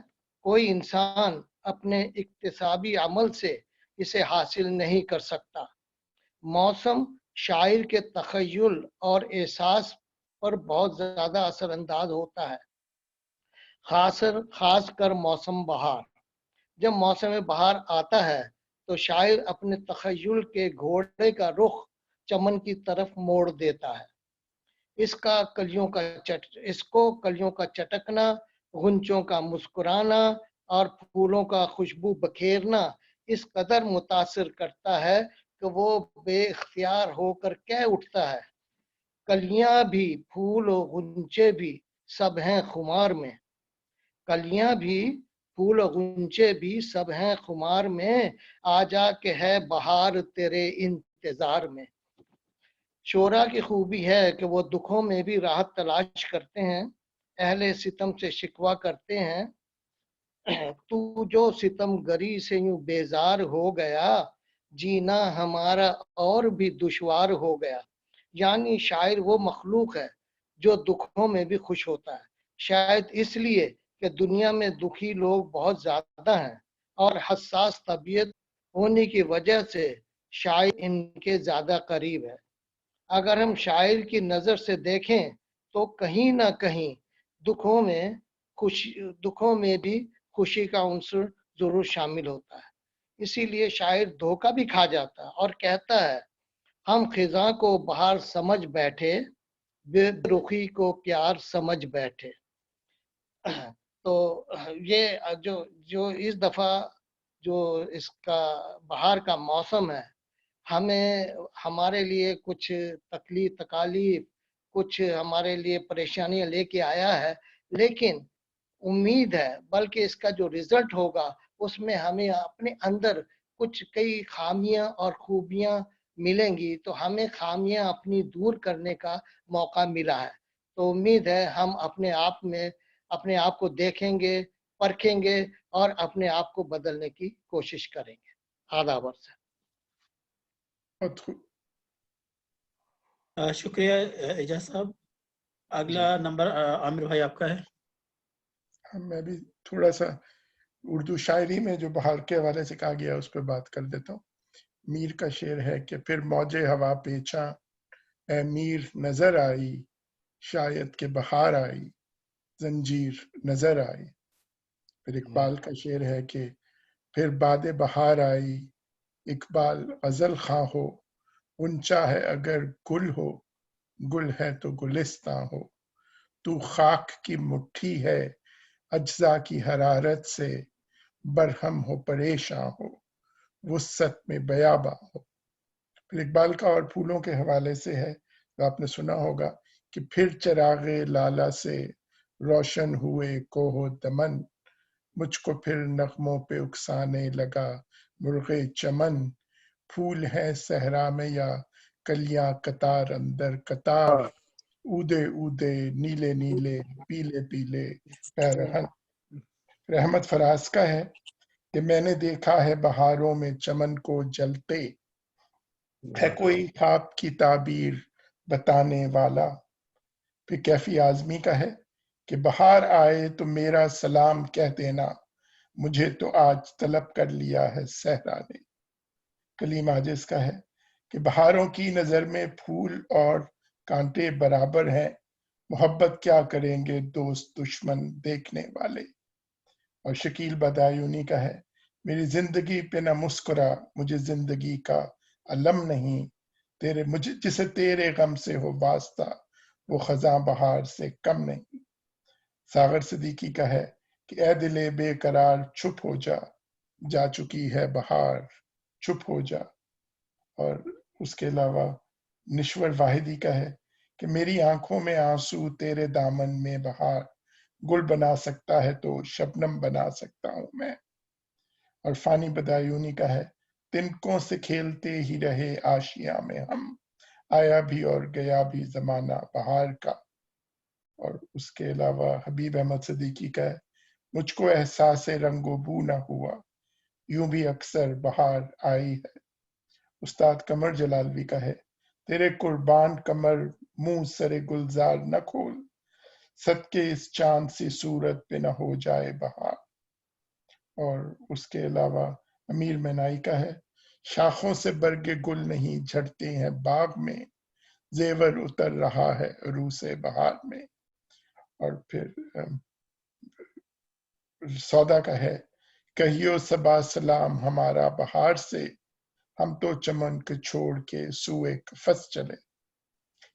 کوئی انسان اپنے اکتسابی عمل سے اسے حاصل نہیں کر سکتا. موسم شاعر کے تخیل اور احساس پر بہت زیادہ اثر انداز ہوتا ہے، خاص کر موسم بہار. جب موسم بہار آتا ہے تو شاعر اپنے تخیل کے گھوڑے کا رخ چمن کی طرف موڑ دیتا ہے. اس کو کلیوں کا چٹکنا، غنچوں کا مسکرانا اور پھولوں کا خوشبو بکھیرنا اس قدر متاثر کرتا ہے کہ وہ بے اختیار ہو کر کہہ اٹھتا ہے، کلیاں بھی پھول و غنچے بھی سب ہیں خمار میں، کلیاں بھی پھول و غنچے بھی سب ہیں خمار میں، آ جا کہ ہے بہار تیرے انتظار میں۔ شعرا کی خوبی ہے کہ وہ دکھوں میں بھی راحت تلاش کرتے ہیں، اہل ستم سے شکوہ کرتے ہیں، تو جو ستم گری سے یوں بیزار ہو گیا، جینا ہمارا اور بھی دشوار ہو گیا۔ یعنی شاعر وہ مخلوق ہے جو دکھوں میں بھی خوش ہوتا ہے، شاید اس لیے کہ دنیا میں دکھی لوگ بہت زیادہ ہیں اور حساس طبیعت ہونے کی وجہ سے شاعر ان کے زیادہ قریب ہے۔ اگر ہم شاعر کی نظر سے دیکھیں تو کہیں نہ کہیں دکھوں میں بھی خوشی کا عنصر ضرور شامل ہوتا ہے۔ اسی لیے شاعر دھوکہ بھی کھا جاتا ہے اور کہتا ہے، ہم خزاں کو بہار سمجھ بیٹھے، بے رخی کو پیار سمجھ بیٹھے۔ تو یہ جو اس دفعہ جو اس کا بہار کا موسم ہے، ہمارے لیے کچھ تکالیف، کچھ ہمارے لیے پریشانیاں لے کے آیا ہے، لیکن امید ہے بلکہ اس کا جو رزلٹ ہوگا اس میں ہمیں اپنے اندر کئی خامیاں اور خوبیاں ملیں گی، تو ہمیں خامیاں اپنی دور کرنے کا موقع ملا ہے۔ تو امید ہے ہم اپنے آپ کو دیکھیں گے، پرکھیں گے اور اپنے آپ کو بدلنے کی کوشش کریں گے۔ آداب عرض ہے۔ شکریہ اعجاز صاحب۔ اگلا نمبر عامر بھائی آپ کا ہے۔ میں بھی تھوڑا سا اردو شاعری میں جو بہار کے حوالے سے کہا گیا اس پہ بات کر دیتا ہوں۔ میر کا شعر ہے کہ پھر موجے ہوا پیچا، اے میر نظر آئی، شاید کہ بہار آئی، زنجیر نظر آئی۔ پھر اقبال کا شعر ہے کہ پھر باد بہار آئی، اقبال غزل خواں ہو، اونچا ہے اگر گل ہو، گل ہے تو گلستاں ہو، تو خاک کی مٹھی ہے اجزا کی حرارت سے، برہم ہو پریشاں ہو، وسعت میں بیاباں ہو۔ پھر اقبال کا اور پھولوں کے حوالے سے ہے، تو آپ نے سنا ہوگا کہ پھر چراغ لالا سے روشن ہوئے کوہ و دمن، مجھ کو پھر نغموں پہ اکسانے لگا مرغ چمن، پھول ہیں صحرا میں یا کلیاں قطار اندر قطار، اودے اودے نیلے نیلے پیلے پیلے پیرہن۔ احمد فراز کا ہے کہ میں نے دیکھا ہے بہاروں میں چمن کو جلتے، ہے کوئی خواب کی تعبیر بتانے والا۔ پھر کیفی اعظمی کا ہے کہ بہار آئے تو میرا سلام کہہ دینا، مجھے تو آج طلب کر لیا ہے صحرا نے۔ کلیم عاجز کا ہے کہ بہاروں کی نظر میں پھول اور کانٹے برابر ہیں، محبت کیا کریں گے دوست دشمن دیکھنے والے۔ اور شکیل بدایونی کا ہے، میری زندگی پہ نہ مسکرا، مجھے زندگی کا علم نہیں، جسے تیرے غم سے ہو واسطہ وہ خزاں بہار سے کم نہیں۔ ساغر صدیقی کا ہے کہ اے دل بے قرار چھپ ہو جا، جا چکی ہے بہار چھپ ہو جا۔ اور اس کے علاوہ نشور واحدی کا ہے کہ میری آنکھوں میں آنسو تیرے دامن میں بہار، گل بنا سکتا ہے تو شبنم بنا سکتا ہوں میں۔ اور فانی بدایونی کا ہے، تنکوں سے کھیلتے ہی رہے آشیاں میں ہم، آیا بھی اور گیا بھی زمانہ بہار کا۔ اور اس کے علاوہ حبیب احمد صدیقی کا ہے، مجھ کو احساس رنگ و بو نہ ہوا، یوں بھی اکثر بہار آئی ہے۔ استاد قمر جلالوی کا ہے، تیرے قربان قمر منہ سر گلزار نہ کھول، صدقے اس چاند سی صورت پہ نہ ہو جائے بہار۔ اور اس کے علاوہ امیر مینائی کا ہے، شاخوں سے برگ گل نہیں جھڑتے ہیں باغ میں، زیور اتر رہا ہے عروس بہار میں۔ اور پھر سودا کا ہے، کہیو صبا سلام ہمارا بہار سے، ہم تو چمن کو چھوڑ کے سوئے قفس چلے۔